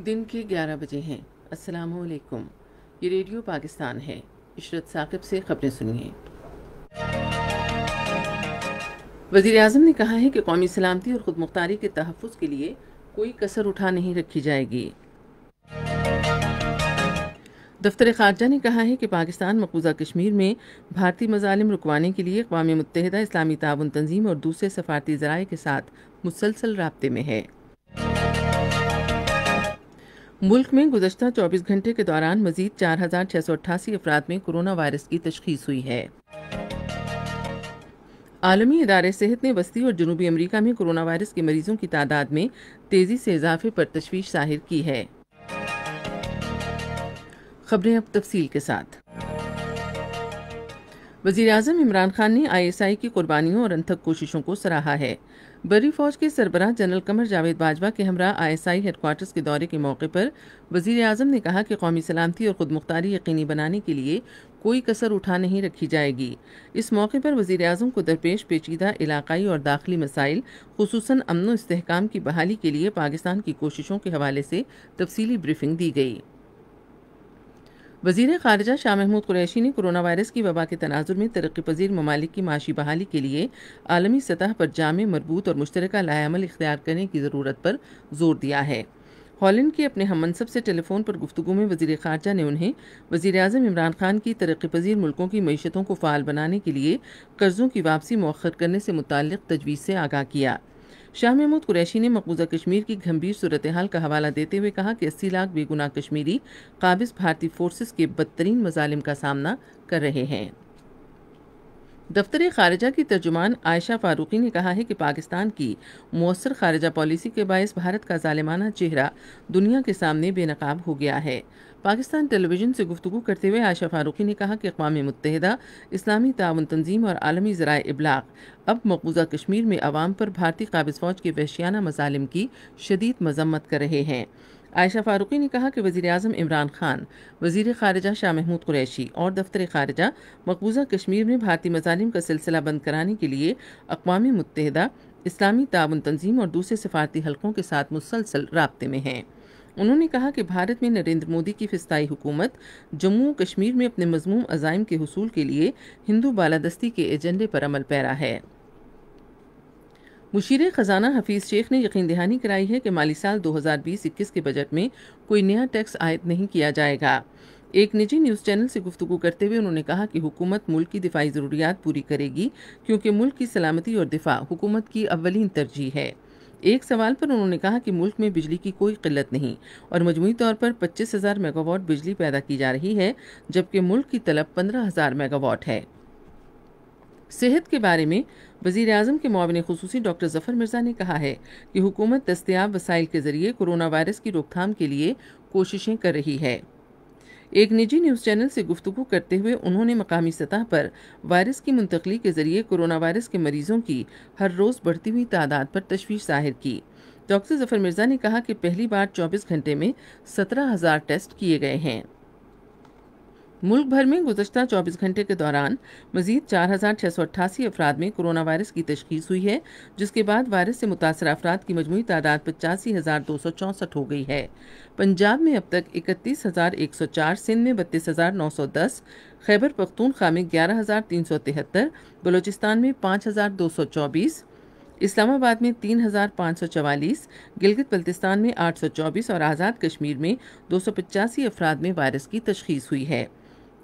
दिन के 11 बजे हैं। अस्सलामुअलैकुम। ये रेडियो पाकिस्तान है। इशरत साकिब से खबरें सुनिए। वज़ीर आज़म ने कहा है कि कौमी सलामती और खुदमुख्तारी के तहफ़्फ़ुज़ के लिए कोई कसर उठा नहीं रखी जाएगी। दफ्तर ख़ारजा ने कहा है कि पाकिस्तान मकबूजा कश्मीर में भारतीय मज़ालिम रुकवाने के लिए अक़वाम मुत्तहिदा, इस्लामी ताउन तंजीम और दूसरे सफ़ारती ज़राए के साथ मुसलसल राब्ते में है। मुल्क में गुज़श्ता 24 घंटे के दौरान मज़ीद 4,688 अफराद में कोरोना वायरस की तशख़ीस हुई है। आलमी इदारे सेहत ने वस्ती और जनूबी अमरीका में कोरोना वायरस के मरीजों की तादाद में तेज़ी से इजाफे पर तशवीश ज़ाहिर की है। खबरें अब तफसील के साथ। वज़ीर आज़म इमरान खान ने ISI की कुर्बानियों और अनथक कोशिशों को सराहा है। बरी फौज के सरबराह जनरल कमर जावेद बाजवा के हमरा ISI हेडक्वार्टर्स के दौरे के मौके पर वज़ीर आज़म ने कहा कि कौमी सलामती और खुदमुख्तारी यकीनी बनाने के लिए कोई कसर उठा नहीं रखी जाएगी। इस मौके पर वज़ीर आज़म को दरपेश पेचीदा इलाक़ाई और दाखिली मसाइल, खुसूसन अमन व इस्तेहकाम की बहाली के लिए पाकिस्तान की कोशिशों के हवाले से तफसीली ब्रीफिंग दी गई। वज़ीर ख़ारिजा शाह महमूद कुरैशी ने कोरोना वायरस की वबा के तनाजुर में तरक्की पजीर ममालिक की माशी बहाली के लिए आलमी सतह पर जामे, मरबूत और मुश्तरका लाएअमल इख्तियार करने की ज़रूरत पर जोर दिया है। हॉलैंड के अपने हममनसब से टेलीफोन पर गुफ्तगू में वज़ीर ख़ारजा ने उन्हें वज़ीर आज़म इमरान खान की तरक्की पजीर मुल्कों की मईशतों को फ़ाल बनाने के लिए कर्ज़ों की वापसी मौख़र करने से मुताल्लिक़ तजवीज़ से आगाह किया। शाह महमूद कुरैशी ने मकबूजा कश्मीर की गंभीर सूरत हाल का हवाला देते हुए कहा कि 80 लाख बेगुनाह कश्मीरी काबिज़ भारतीय फोर्सेस के बदतरीन मज़ालिम का सामना कर रहे हैं। दफ्तर ख़ारिजा की तर्जुमान आयशा फ़ारूक़ी ने कहा है कि पाकिस्तान की मौसर ख़ारिजा पॉलिसी के बायस भारत का ज़ालिमाना चेहरा दुनिया के सामने बेनकाब हो गया है। पाकिस्तान टेलीविज़न से गुफ्तगू करते हुए आयशा फ़ारूक़ी ने कहा कि अक़वाम मुत्तहिदा, इस्लामी ताउन तंजीम और आलमी ज़राए इब्लाग़ अब मकबूजा कश्मीर में अवाम पर भारतीय काबिज़ फ़ौज के वहशियाना मज़ालिम की शदीद मज़म्मत कर रहे हैं। आयशा फ़ारूक़ी ने कहा कि वज़ीर आज़म इमरान खान, वज़ीर ख़ारिजा शाह महमूद कुरैशी और दफ्तर ख़ारिजा मकबूजा कश्मीर में भारतीय मज़ालिम का सिलसिला बंद कराने के लिए अक़वाम मुत्तहिदा, इस्लामी ताउन तंजीम और दूसरे सफ़ारती हलकों के साथ मुसलसल राब्ते में हैं। उन्होंने कहा कि भारत में नरेंद्र मोदी की फिस्ताई हुकूमत जम्मू कश्मीर में अपने मज़मूम अज़ाइम के हुसूल के लिए हिंदू बालादस्ती के एजेंडे पर अमल पैरा है। मुशीर ख़जाना हफीज़ शेख ने यकीन दहानी कराई है कि माली साल 2020-21 के बजट में कोई नया टैक्स आयद नहीं किया जाएगा। एक निजी न्यूज़ चैनल से गुफ्तगू करते हुए उन्होंने कहा कि हुकूमत मुल्क की दिफाई ज़रूरियात पूरी करेगी क्योंकि मुल्क की सलामती और दिफा हुकूमत की अव्वलीन तरजीह है। एक सवाल पर उन्होंने कहा कि मुल्क में बिजली की कोई किल्लत नहीं और मजमूई तौर पर 25,000 मेगावाट बिजली पैदा की जा रही है, जबकि मुल्क की तलब 15,000 मेगावाट है। सेहत के बारे में वज़ीर आज़म के मुआविन ख़ुसूसी डॉक्टर ज़फ़र मिर्ज़ा ने कहा है कि हुकूमत दस्तयाब वसाइल के ज़रिए कोरोना वायरस की रोकथाम के लिए कोशिशें कर रही है। एक निजी न्यूज़ चैनल से गुफ्तगू करते हुए उन्होंने मकामी सतह पर वायरस की मुंतकली के ज़रिए कोरोना वायरस के मरीज़ों की हर रोज़ बढ़ती हुई तादाद पर तशवीश ज़ाहिर की। डॉक्टर ज़फ़र मिर्ज़ा ने कहा कि पहली बार 24 घंटे में 17,000 टेस्ट किए गए हैं। मुल्क भर में गुज़श्ता 24 घंटे के दौरान मज़ीद 4,688 अफराद में कोरोना वायरस की तशख़ीस हुई है, जिसके बाद वायरस से मुतासर अफराद की मजमूई तादाद 85,264 हो गई है। पंजाब में अब तक 31,104, सिंध में 32,910, खैबर पख्तूनख्वा में 11,373, बलूचिस्तान में 5,224, इस्लामाबाद में 3,544, गिलगित बल्तिस्तान में 824 और आज़ाद कश्मीर में 285 अफराद में वायरस की तशख़ीस हुई है।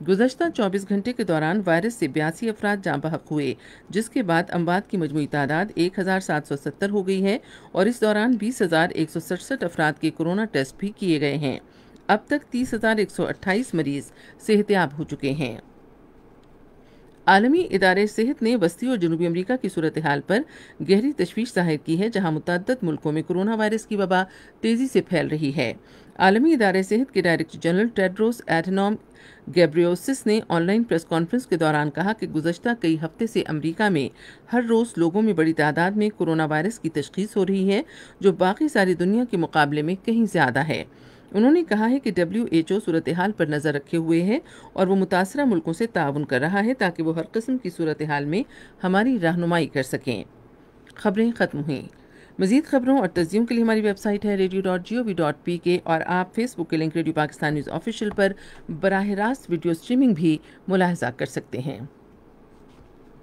गुज़श्ता 24 घंटे के दौरान वायरस से 82 अफराद जाँ बहक हुए, जिसके बाद अमवात की मजमूई तादाद 1,770 हो गई है और इस दौरान 20,167 अफराद के कोरोना टेस्ट भी किए गए हैं। अब तक 30,128 मरीज़ सेहतयाब हो चुके हैं। आलमी इदारे सेहत ने वस्ती और जनूबी अमरीका की सूरत हाल पर गहरी तशवीश ज़ाहिर की है, जहाँ मुतअद्दिद मुल्कों में कोरोना वायरस की वबा तेज़ी से फैल रही है। आलमी इदारे सेहत के डायरेक्टर जनरल टेड्रोस एडनॉम गैब्रियोसिस ने ऑनलाइन प्रेस कॉन्फ्रेंस के दौरान कहा कि गुज़श्ता कई हफ्ते से अमरीका में हर रोज़ लोगों में बड़ी तादाद में कोरोना वायरस की तशख़ीस हो रही है, जो बाकी सारी दुनिया के मुकाबले में कहीं ज़्यादा है। उन्होंने कहा है कि WHO सूरत हाल पर नज़र रखे हुए है और वो मुतासरा मुल्कों से ताउन कर रहा है ताकि वो हर किस्म की सूरत हाल में हमारी रहनुमाई कर सकें। खबरें ख़त्म हुई। मज़ीद खबरों और तज्ज़ियों के लिए हमारी वेबसाइट है radio.gov.pk और आप फेसबुक के link radio Pakistan news official पर बराह रास्त वीडियो स्ट्रीमिंग भी मुलाहजा कर सकते हैं।